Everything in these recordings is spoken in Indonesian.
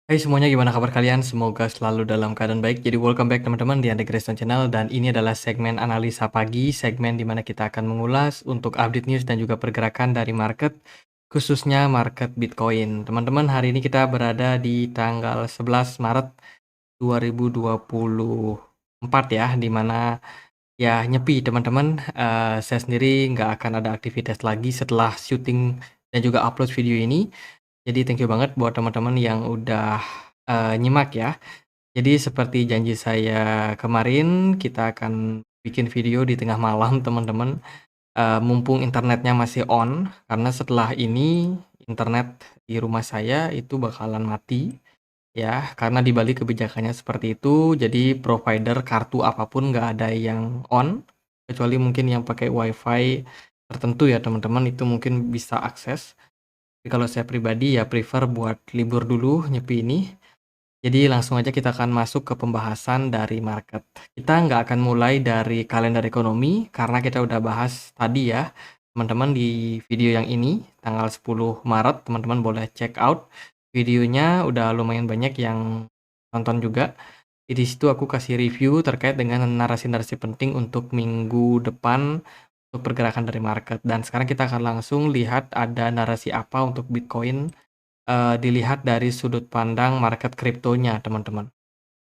Hai semuanya, gimana kabar kalian? Semoga selalu dalam keadaan baik. Jadi welcome back teman-teman di Andre Grace Channel, dan ini adalah segmen analisa pagi, segmen di mana kita akan mengulas untuk update news dan juga pergerakan dari market, khususnya market Bitcoin. Teman-teman, hari ini kita berada di tanggal 11 Maret 2024 ya, di mana ya nyepi teman-teman. Saya sendiri nggak akan ada aktivitas lagi setelah syuting dan juga upload video ini. Jadi thank you banget buat teman-teman yang udah, nyimak ya. Jadi seperti janji saya kemarin, kita akan bikin video di tengah malam teman-teman, mumpung internetnya masih on, karena setelah ini internet di rumah saya itu bakalan mati ya, karena di Bali kebijakannya seperti itu. Jadi provider kartu apapun nggak ada yang on, kecuali mungkin yang pakai WiFi tertentu ya teman-teman, itu mungkin bisa akses. Tapi kalau saya pribadi ya prefer buat libur dulu nyepi ini. Jadi langsung aja kita akan masuk ke pembahasan dari market. Kita nggak akan mulai dari kalender ekonomi karena kita udah bahas tadi ya, teman-teman, di video yang ini tanggal 10 Maret. Teman-teman boleh check out videonya, udah lumayan banyak yang nonton juga. Di situ aku kasih review terkait dengan narasi-narasi penting untuk minggu depan untuk pergerakan dari market. Dan sekarang kita akan langsung lihat ada narasi apa untuk Bitcoin, dilihat dari sudut pandang market kriptonya, teman-teman.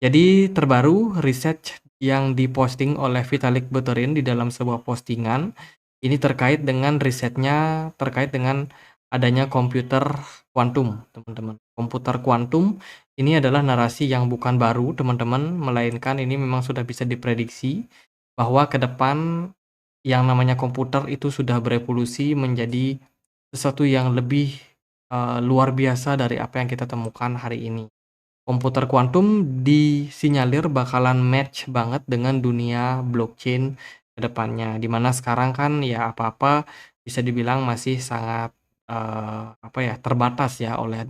Jadi terbaru riset yang diposting oleh Vitalik Buterin di dalam sebuah postingan, ini terkait dengan risetnya terkait dengan adanya komputer kuantum, teman-teman. Komputer kuantum ini adalah narasi yang bukan baru, teman-teman, melainkan ini memang sudah bisa diprediksi bahwa ke depan yang namanya komputer itu sudah berevolusi menjadi sesuatu yang lebih, luar biasa dari apa yang kita temukan hari ini. Komputer kuantum disinyalir bakalan match banget dengan dunia blockchain ke depannya, di mana sekarang kan ya apa-apa bisa dibilang masih sangat, apa ya, terbatas ya oleh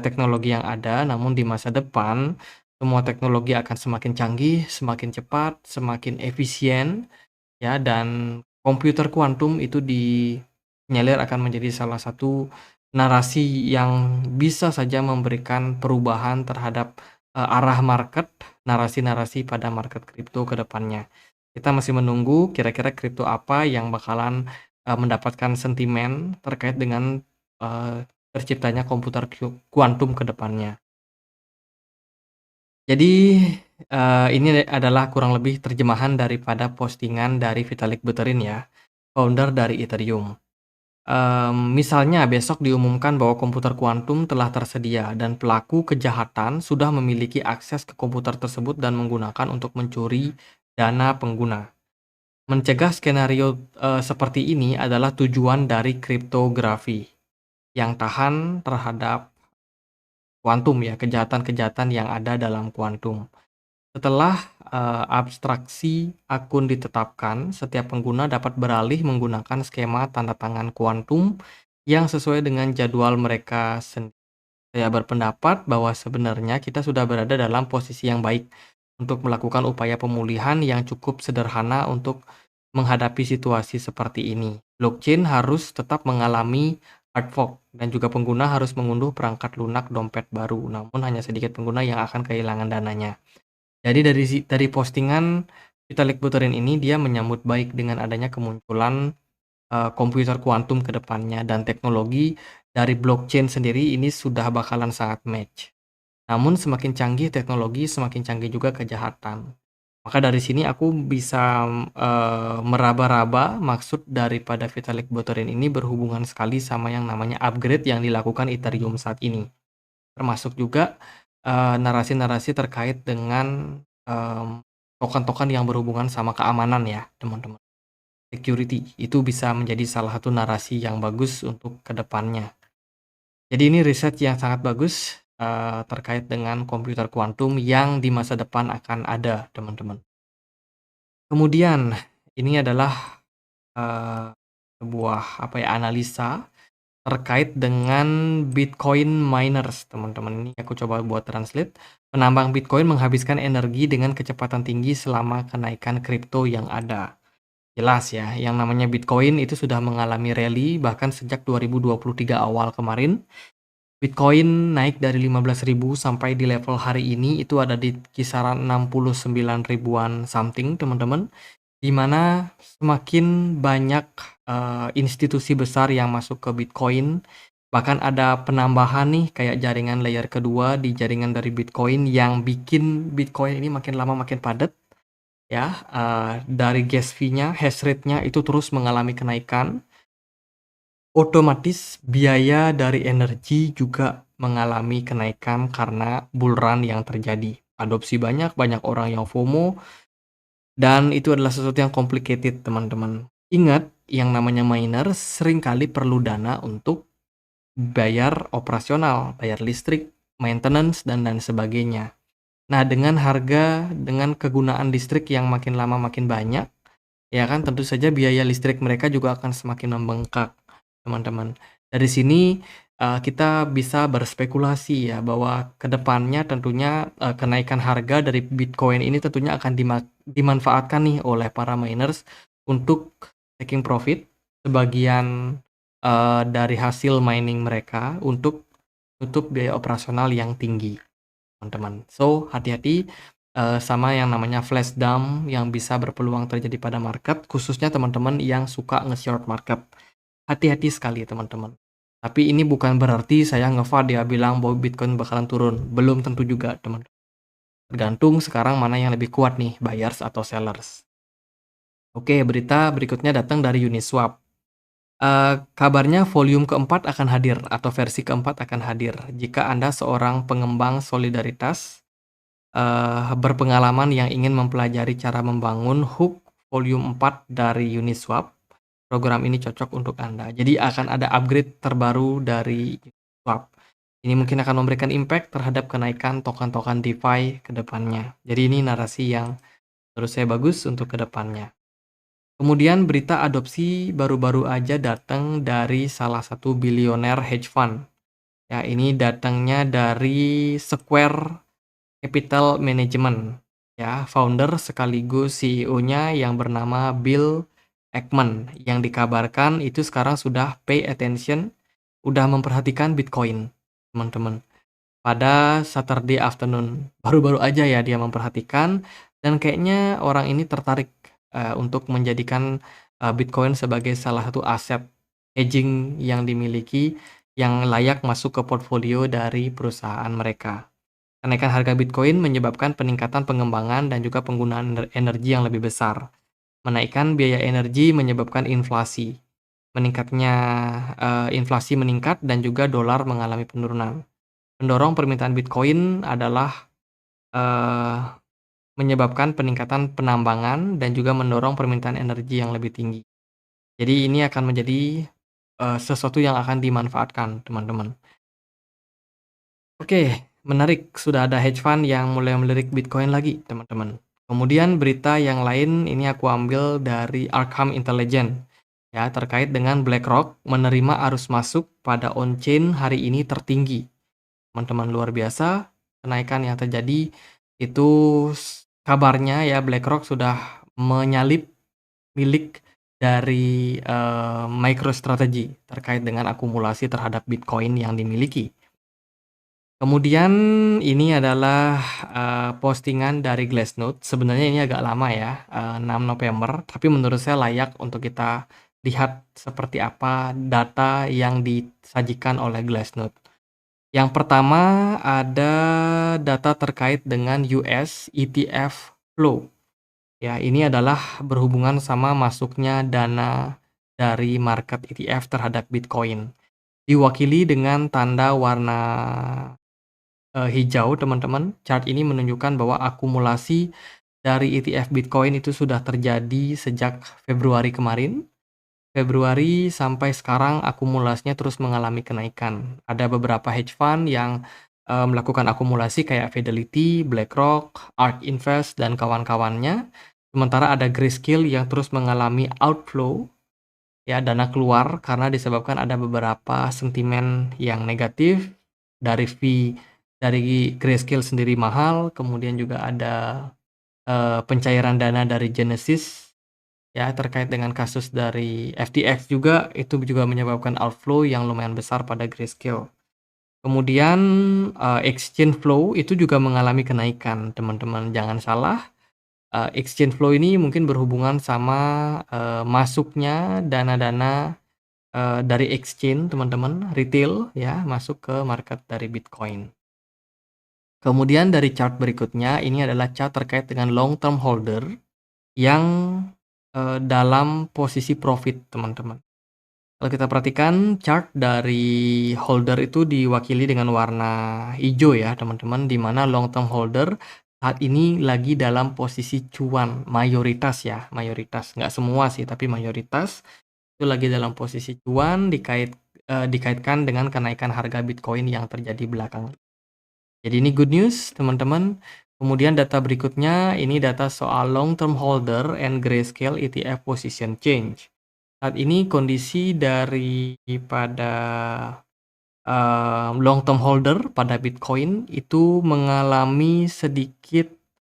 teknologi yang ada. Namun di masa depan semua teknologi akan semakin canggih, semakin cepat, semakin efisien ya, dan komputer kuantum itu disinyalir akan menjadi salah satu narasi yang bisa saja memberikan perubahan terhadap, arah market, narasi-narasi pada market kripto ke depannya. Kita masih menunggu kira-kira kripto apa yang bakalan, mendapatkan sentimen terkait dengan, terciptanya komputer kuantum ke depannya. Jadi, ini adalah kurang lebih terjemahan daripada postingan dari Vitalik Buterin ya, founder dari Ethereum. Misalnya besok diumumkan bahwa komputer kuantum telah tersedia dan pelaku kejahatan sudah memiliki akses ke komputer tersebut dan menggunakan untuk mencuri dana pengguna. Mencegah skenario, seperti ini adalah tujuan dari kriptografi yang tahan terhadap kuantum ya, kejahatan-kejahatan yang ada dalam kuantum. Setelah, abstraksi akun ditetapkan, setiap pengguna dapat beralih menggunakan skema tanda tangan kuantum yang sesuai dengan jadwal mereka sendiri. Saya berpendapat bahwa sebenarnya kita sudah berada dalam posisi yang baik untuk melakukan upaya pemulihan yang cukup sederhana untuk menghadapi situasi seperti ini. Blockchain harus tetap mengalami hard fork dan juga pengguna harus mengunduh perangkat lunak dompet baru, namun hanya sedikit pengguna yang akan kehilangan dananya. Jadi dari postingan Vitalik Buterin ini, dia menyambut baik dengan adanya kemunculan, komputer kuantum ke depannya, dan teknologi dari blockchain sendiri ini sudah bakalan sangat match. Namun semakin canggih teknologi, semakin canggih juga kejahatan. Maka dari sini aku bisa, meraba-raba maksud daripada Vitalik Buterin ini berhubungan sekali sama yang namanya upgrade yang dilakukan Ethereum saat ini. Termasuk juga, narasi-narasi terkait dengan, token-token yang berhubungan sama keamanan ya, teman-teman. Security, itu bisa menjadi salah satu narasi yang bagus untuk kedepannya. Jadi ini riset yang sangat bagus, terkait dengan komputer kuantum yang di masa depan akan ada, teman-teman. Kemudian ini adalah, eee, sebuah apa ya, analisa terkait dengan Bitcoin miners, teman-teman. Ini aku coba buat translate. Penambang Bitcoin menghabiskan energi dengan kecepatan tinggi selama kenaikan kripto yang ada. Jelas ya, yang namanya Bitcoin itu sudah mengalami rally bahkan sejak 2023 awal kemarin. Bitcoin naik dari 15.000 sampai di level hari ini itu ada di kisaran 69 ribuan something teman-teman, di mana semakin banyak, institusi besar yang masuk ke Bitcoin, bahkan ada penambahan nih kayak jaringan layer kedua di jaringan dari Bitcoin yang bikin Bitcoin ini makin lama makin padat ya, dari gas fee-nya, hash rate-nya itu terus mengalami kenaikan. Otomatis biaya dari energi juga mengalami kenaikan karena bull run yang terjadi. Adopsi banyak, banyak orang yang FOMO, dan itu adalah sesuatu yang complicated, teman-teman. Ingat, yang namanya miner seringkali perlu dana untuk bayar operasional, bayar listrik, maintenance, dan lain sebagainya. Nah, dengan kegunaan listrik yang makin lama makin banyak, ya kan, tentu saja biaya listrik mereka juga akan semakin membengkak, teman-teman. Dari sini, kita bisa berspekulasi ya bahwa ke depannya tentunya, kenaikan harga dari Bitcoin ini tentunya akan dimanfaatkan nih oleh para miners untuk taking profit sebagian, dari hasil mining mereka untuk tutup biaya operasional yang tinggi, teman-teman. So, hati-hati, sama yang namanya flash dump yang bisa berpeluang terjadi pada market, khususnya teman-teman yang suka nge-short market. Hati-hati sekali teman-teman. Tapi ini bukan berarti saya ngevad ya bilang bahwa Bitcoin bakalan turun. Belum tentu juga teman. Tergantung sekarang mana yang lebih kuat nih, buyers atau sellers. Oke, berita berikutnya datang dari Uniswap. Kabarnya volume keempat akan hadir atau versi keempat akan hadir. Jika Anda seorang pengembang solidaritas, berpengalaman yang ingin mempelajari cara membangun hook volume 4 dari Uniswap, program ini cocok untuk Anda. Jadi akan ada upgrade terbaru dari Uniswap. Ini mungkin akan memberikan impact terhadap kenaikan token-token DeFi ke depannya. Jadi ini narasi yang menurut saya bagus untuk ke depannya. Kemudian berita adopsi baru-baru aja datang dari salah satu bilioner hedge fund. Ya, ini datangnya dari Square Capital Management. Ya, founder sekaligus CEO-nya yang bernama Bill Ackman yang dikabarkan itu sekarang sudah pay attention, udah memperhatikan Bitcoin, teman-teman. Pada Saturday afternoon, baru-baru aja ya dia memperhatikan dan kayaknya orang ini tertarik untuk menjadikan Bitcoin sebagai salah satu aset hedging yang dimiliki yang layak masuk ke portfolio dari perusahaan mereka. Kenaikan harga Bitcoin menyebabkan peningkatan pengembangan dan juga penggunaan energi yang lebih besar. Menaikkan biaya energi menyebabkan inflasi. Meningkatnya inflasi meningkat dan juga dolar mengalami penurunan. Pendorong permintaan Bitcoin adalah eh, menyebabkan peningkatan penambangan dan juga mendorong permintaan energi yang lebih tinggi. Jadi ini akan menjadi sesuatu yang akan dimanfaatkan, teman-teman. Oke, menarik. Sudah ada hedge fund yang mulai melirik Bitcoin lagi, teman-teman. Kemudian berita yang lain ini aku ambil dari Arkham Intelligence ya terkait dengan BlackRock menerima arus masuk pada on-chain hari ini tertinggi. Teman-teman luar biasa, kenaikan yang terjadi itu kabarnya ya BlackRock sudah menyalip milik dari MicroStrategy terkait dengan akumulasi terhadap Bitcoin yang dimiliki. Kemudian ini adalah, postingan dari Glassnode. Sebenarnya ini agak lama ya, 6 November, tapi menurut saya layak untuk kita lihat seperti apa data yang disajikan oleh Glassnode. Yang pertama ada data terkait dengan US ETF flow. Ya, ini adalah berhubungan sama masuknya dana dari market ETF terhadap Bitcoin. Diwakili dengan tanda warna hijau teman-teman. Chart ini menunjukkan bahwa akumulasi dari ETF Bitcoin itu sudah terjadi sejak Februari kemarin. Februari sampai sekarang akumulasinya terus mengalami kenaikan. Ada beberapa hedge fund yang melakukan akumulasi kayak Fidelity, BlackRock, ARK Invest, dan kawan-kawannya. Sementara ada Grayscale yang terus mengalami outflow, ya dana keluar karena disebabkan ada beberapa sentimen yang negatif dari fee dari Grayscale sendiri mahal, kemudian juga ada pencairan dana dari Genesis ya terkait dengan kasus dari FTX juga itu juga menyebabkan outflow yang lumayan besar pada Grayscale. Kemudian, exchange flow itu juga mengalami kenaikan, teman-teman. Jangan salah, exchange flow ini mungkin berhubungan sama, masuknya dana-dana, dari exchange, teman-teman, retail ya, masuk ke market dari Bitcoin. Kemudian dari chart berikutnya, ini adalah chart terkait dengan long term holder yang, dalam posisi profit, teman-teman. Kalau kita perhatikan chart dari holder itu diwakili dengan warna hijau ya, teman-teman, di mana long term holder saat ini lagi dalam posisi cuan, mayoritas ya, mayoritas, nggak semua sih, tapi mayoritas itu lagi dalam posisi cuan dikaitkan dengan kenaikan harga Bitcoin yang terjadi belakangan. Jadi ini good news, teman-teman. Kemudian data berikutnya, ini data soal long term holder and grayscale ETF position change. Saat ini kondisi daripada, long term holder pada Bitcoin itu mengalami sedikit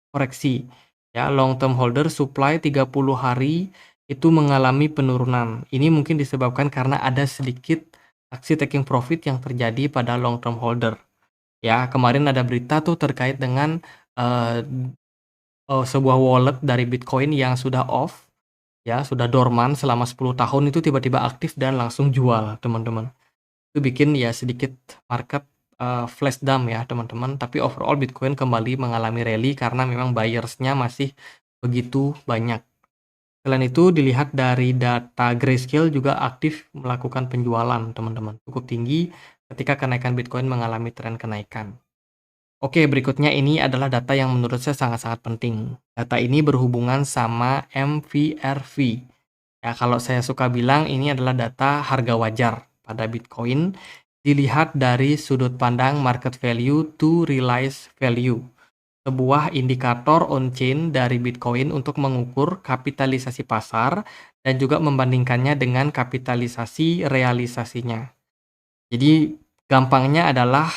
koreksi, ya. Long term holder supply 30 hari itu mengalami penurunan. Ini mungkin disebabkan karena ada sedikit aksi taking profit yang terjadi pada long term holder. Ya, kemarin ada berita tuh terkait dengan, eee sebuah wallet dari Bitcoin yang sudah off, ya, sudah dorman selama 10 tahun itu tiba-tiba aktif dan langsung jual, teman-teman. Itu bikin ya sedikit market, flash dump ya, teman-teman, tapi overall Bitcoin kembali mengalami rally karena memang buyers-nya masih begitu banyak. Selain itu dilihat dari data Grayscale juga aktif melakukan penjualan, teman-teman, cukup tinggi ketika kenaikan Bitcoin mengalami tren kenaikan. Oke, berikutnya ini adalah data yang menurut saya sangat-sangat penting. Data ini berhubungan sama MVRV. Ya, kalau saya suka bilang ini adalah data harga wajar pada Bitcoin dilihat dari sudut pandang market value to realized value. Sebuah indikator on-chain dari Bitcoin untuk mengukur kapitalisasi pasar dan juga membandingkannya dengan kapitalisasi realisasinya. Jadi gampangnya adalah,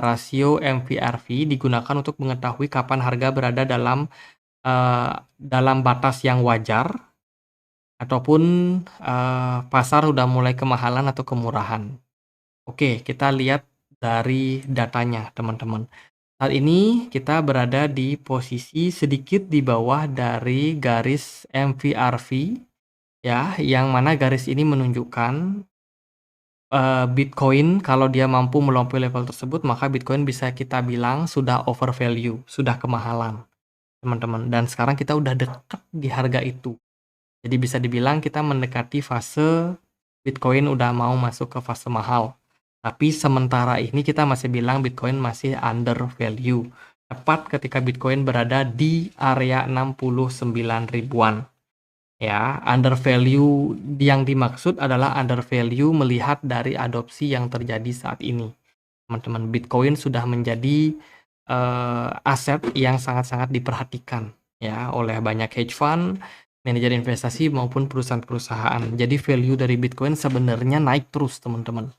rasio MVRV digunakan untuk mengetahui kapan harga berada dalam batas yang wajar ataupun, pasar udah mulai kemahalan atau kemurahan. Oke, kita lihat dari datanya, teman-teman. Saat ini kita berada di posisi sedikit di bawah dari garis MVRV ya, yang mana garis ini menunjukkan Bitcoin kalau dia mampu melampaui level tersebut, maka Bitcoin bisa kita bilang sudah over value, sudah kemahalan, teman-teman. Dan sekarang kita udah dekat di harga itu. Jadi bisa dibilang kita mendekati fase Bitcoin udah mau masuk ke fase mahal. Tapi sementara ini kita masih bilang Bitcoin masih under value. Tepat ketika Bitcoin berada di area 69 ribuan. Ya, under value yang dimaksud adalah under value melihat dari adopsi yang terjadi saat ini. Teman-teman, Bitcoin sudah menjadi, aset yang sangat-sangat diperhatikan ya oleh banyak hedge fund, manajer investasi maupun perusahaan-perusahaan. Jadi value dari Bitcoin sebenarnya naik terus, teman-teman.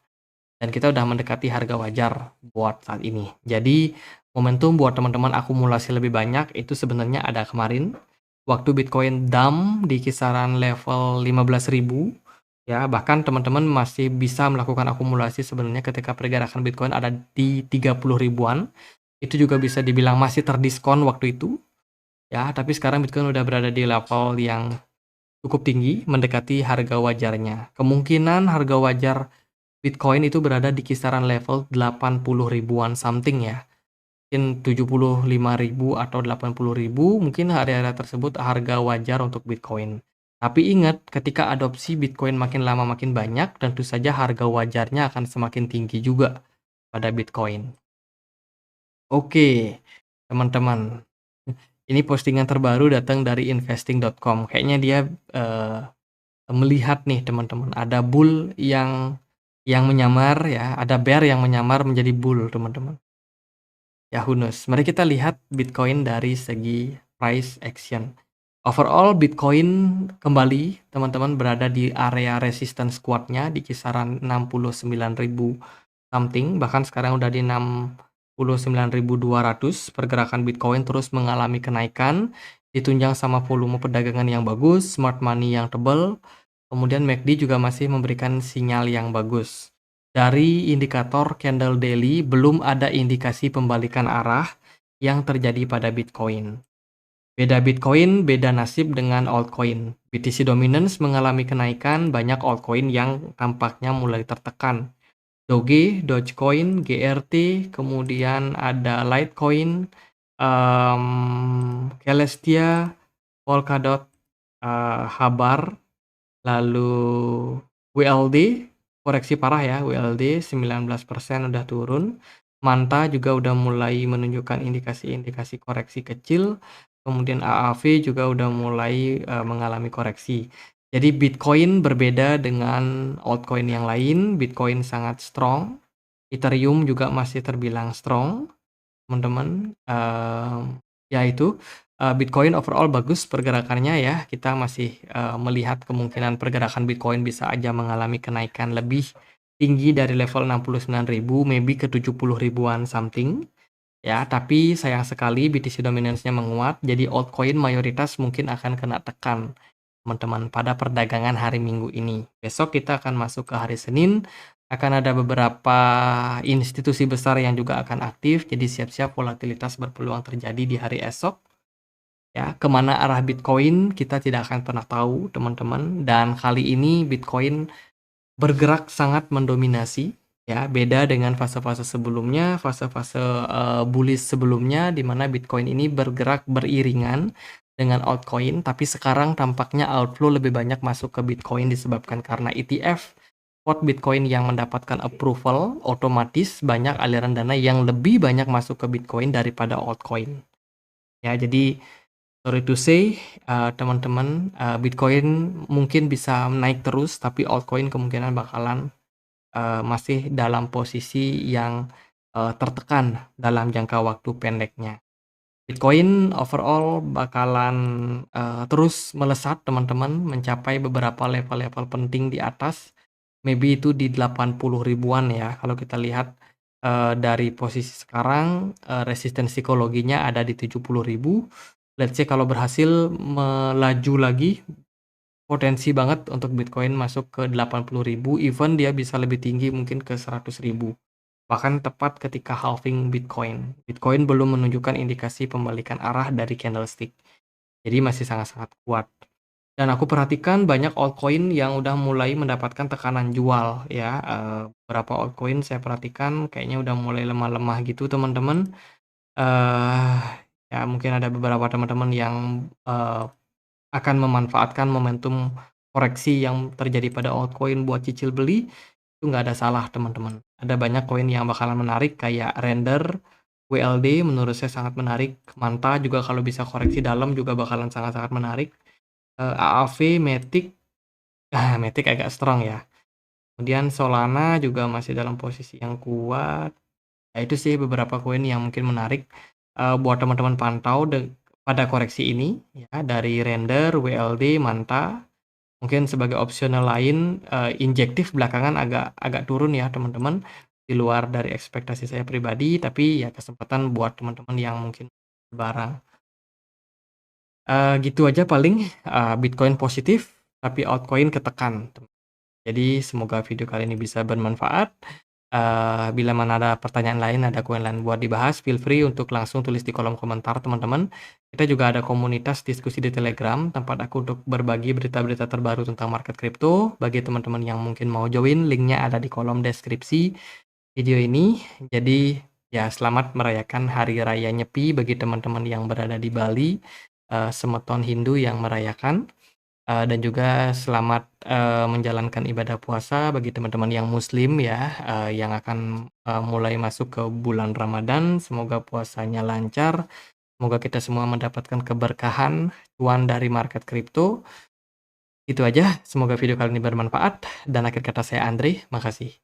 Dan kita udah mendekati harga wajar buat saat ini. Jadi momentum buat teman-teman akumulasi lebih banyak itu sebenarnya ada kemarin waktu Bitcoin dump di kisaran level 15.000 ya, bahkan teman-teman masih bisa melakukan akumulasi sebenarnya ketika pergerakan Bitcoin ada di 30 ribuan. Itu juga bisa dibilang masih terdiskon waktu itu ya, tapi sekarang Bitcoin udah berada di level yang cukup tinggi mendekati harga wajarnya. Kemungkinan harga wajar Bitcoin itu berada di kisaran level 80 ribuan something ya. Mungkin 75.000 atau 80.000 mungkin area-area tersebut harga wajar untuk Bitcoin. Tapi ingat, ketika adopsi Bitcoin makin lama makin banyak, tentu saja harga wajarnya akan semakin tinggi juga pada Bitcoin. Oke, teman-teman. Ini postingan terbaru datang dari investing.com. Kayaknya dia melihat nih teman-teman, ada bull yang menyamar ya, ada bear yang menyamar menjadi bull, teman-teman. Ya, who knows? Mari kita lihat Bitcoin dari segi price action. Overall, Bitcoin kembali, teman-teman, berada di area resistance kuatnya di kisaran 69.000 something, bahkan sekarang udah di 69.200. Pergerakan Bitcoin terus mengalami kenaikan, ditunjang sama volume perdagangan yang bagus, smart money yang tebal, kemudian MACD juga masih memberikan sinyal yang bagus. Dari indikator candle daily, belum ada indikasi pembalikan arah yang terjadi pada Bitcoin. Beda Bitcoin, beda nasib dengan altcoin. BTC Dominance mengalami kenaikan, banyak altcoin yang tampaknya mulai tertekan. Doge, Dogecoin, GRT, kemudian ada Litecoin, Celestia, Polkadot, Habar, lalu WLD, koreksi parah ya, WLD 19% udah turun. Manta juga udah mulai menunjukkan indikasi-indikasi koreksi kecil, kemudian AAV juga udah mulai, mengalami koreksi. Jadi Bitcoin berbeda dengan altcoin yang lain, Bitcoin sangat strong, Ethereum juga masih terbilang strong, teman-teman, ya itu, Bitcoin overall bagus pergerakannya ya, kita masih, melihat kemungkinan pergerakan Bitcoin bisa aja mengalami kenaikan lebih tinggi dari level 69.000, maybe ke 70 ribuan something, ya. Tapi sayang sekali BTC dominance-nya menguat, jadi altcoin mayoritas mungkin akan kena tekan, teman-teman, pada perdagangan hari Minggu ini. Besok kita akan masuk ke hari Senin, akan ada beberapa institusi besar yang juga akan aktif, jadi siap-siap volatilitas berpeluang terjadi di hari esok. Ya, kemana arah Bitcoin kita tidak akan pernah tahu, teman-teman. Dan kali ini Bitcoin bergerak sangat mendominasi, ya, beda dengan fase-fase sebelumnya, fase-fase bullish sebelumnya, di mana Bitcoin ini bergerak beriringan dengan altcoin, tapi sekarang tampaknya outflow lebih banyak masuk ke Bitcoin disebabkan karena ETF spot Bitcoin yang mendapatkan approval, otomatis banyak aliran dana yang lebih banyak masuk ke Bitcoin daripada altcoin. Ya, jadi sorry to say, teman-teman, Bitcoin mungkin bisa naik terus, tapi altcoin kemungkinan bakalan masih dalam posisi yang tertekan dalam jangka waktu pendeknya. Bitcoin overall bakalan terus melesat, teman-teman, mencapai beberapa level-level penting di atas. Maybe itu di 80 ribuan ya, kalau kita lihat dari posisi sekarang, resisten psikologinya ada di 70.000. Let's say kalau berhasil melaju lagi, potensi banget untuk Bitcoin masuk ke 80.000, even dia bisa lebih tinggi mungkin ke 100.000. Bahkan tepat ketika halving Bitcoin. Bitcoin belum menunjukkan indikasi pembalikan arah dari candlestick. Jadi masih sangat-sangat kuat. Dan aku perhatikan banyak altcoin yang udah mulai mendapatkan tekanan jual ya. Beberapa altcoin saya perhatikan kayaknya udah mulai lemah-lemah gitu, teman-teman. Eh ya mungkin ada beberapa teman-teman yang akan memanfaatkan momentum koreksi yang terjadi pada altcoin buat cicil beli, itu nggak ada salah, teman-teman. Ada banyak koin yang bakalan menarik kayak Render, WLD menurut saya sangat menarik, Manta juga kalau bisa koreksi dalam juga bakalan sangat-sangat menarik, AAV, Matic, Matic agak strong ya. Kemudian Solana juga masih dalam posisi yang kuat. Ya itu sih beberapa koin yang mungkin menarik, buat teman-teman pantau pada koreksi ini ya, dari Render, WLD, Manta. Mungkin sebagai opsional lain, injektif belakangan agak agak turun ya teman-teman, di luar dari ekspektasi saya pribadi, tapi ya kesempatan buat teman-teman yang mungkin barang. Gitu aja paling, Bitcoin positif, tapi altcoin ketekan. Jadi semoga video kali ini bisa bermanfaat. Bila mana ada pertanyaan lain, ada koin lain buat dibahas, feel free untuk langsung tulis di kolom komentar, teman-teman. Kita juga ada komunitas diskusi di Telegram, tempat aku untuk berbagi berita-berita terbaru tentang market crypto. Bagi teman-teman yang mungkin mau join, linknya ada di kolom deskripsi video ini. Jadi ya selamat merayakan Hari Raya Nyepi bagi teman-teman yang berada di Bali, semeton Hindu yang merayakan. Dan juga selamat, menjalankan ibadah puasa bagi teman-teman yang muslim ya, yang akan, mulai masuk ke bulan Ramadan. Semoga puasanya lancar, semoga kita semua mendapatkan keberkahan, cuan dari market kripto. Itu aja, semoga video kali ini bermanfaat dan akhir kata saya Andre, makasih.